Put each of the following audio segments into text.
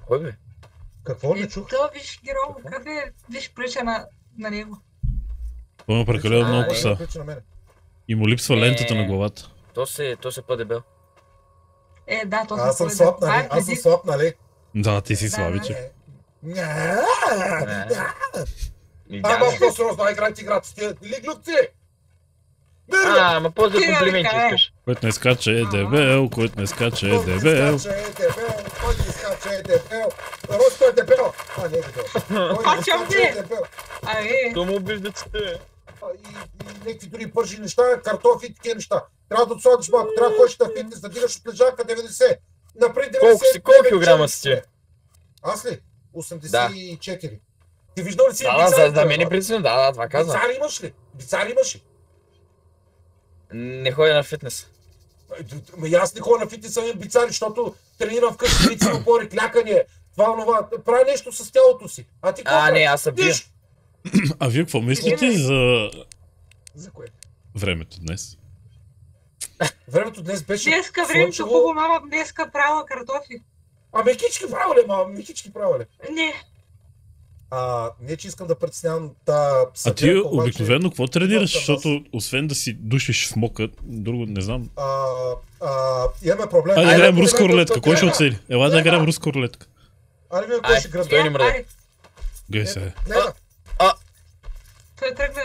Кой бе? Какво не чух? То виж Герово, какъв е, виж прилича на него. Това има прекалено много коса. И му липсва лентата на главата. То се по-дебел. Да, то Аз съм слаб, нали? Аз съм слаб, нали? Да, ти си слабичък. Ама просто розна играти с тия лиглюкци! Ама по-за комплименти искаш. Който не скача е дебел, който не скача е дебел. Който не скача е дебел. Росто е дебел! А, не е дебел. Който не скача е дебел. То му обиждаците. И някакви дори пържи неща, картофи и такива неща. Трябва да отсладиш малко, трябва да ходиш на фитнес, да дигаш от лежанка 90. Напред 90. Колко килограма си ти? Аз ли? 84. Ти виждал ли си бицари? Да, мен е притеснено, да, това казвам. Бицари имаш ли? Бицари имаш ли? Не ходя на фитнес. Аз не ходя на фитнес, имам бицари, защото тренирам вкъщи бици, опори, клякане, това, прави нещо с тялото си. А ти какво? Не, аз съм бия. А вие какво мислите за... За кое? Времето днес? Времето днес беше... Днеска времето хубаво, мама днеска правила картофи. Мекички правила ли, мама? Мекички правила ли? Не. Не, че искам да притеснявам та съдебка. А ти обикновено какво тренираш? Защото освен да си душиш смока, друго не знам. Имаме проблем. Айде да играем руска рулетка, кой ще оцели? Ела да играем руска рулетка. Айде вие кой ще гръбне? Стой ни мръде. Гей се.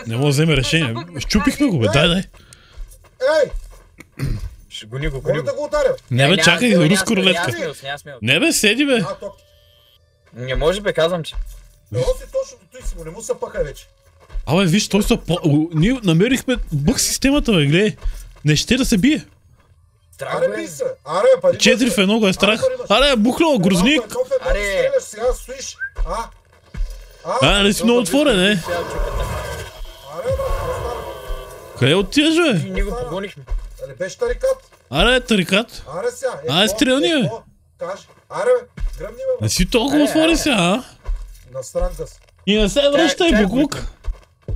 Не мога да вземе решение. Щупихме го бе, дай. Ей! Ще гони го. Може да го ударя? Не бе, чакай, руска рулетка. Не бе, седи бе. Не може бе, казвам че. Оси точно до той си му, не му се паха вече. Абе, виж, той са ние намерихме бъг системата, бе, гледай. Не ще да се бие. Аре, би се. Аре, пари. 4 в 1 го е страх. Аре, бухнал, грозник. Аре, сега стоиш. Не си много отворен, Аре, къде отиваш, бе? Ние го погонихме. Не беше тарикат. Аре, тарикат. Аре сега. Аре, стрелни, бе. Кажи. Аре, бе, гръмни, бе. Не си толкова отворен сега, а? Настран да си. И не се връщай, буклук.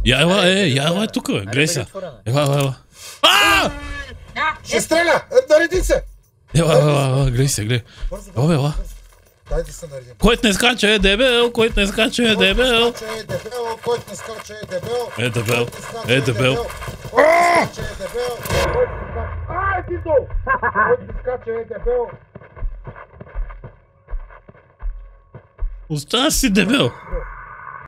Я ела е тук, бе, гледай сега. Ела. Ще стреля! Нареди се! Ела, гледай се, гледай. Ела. Дай да се наредим. Който не скача е дебел, който не скача е дебел. Който не скача е дебел. Е дебел. Е дебел. Който не скача е дебел. Ти долу! Който не скача е дебел. Остава си дебел.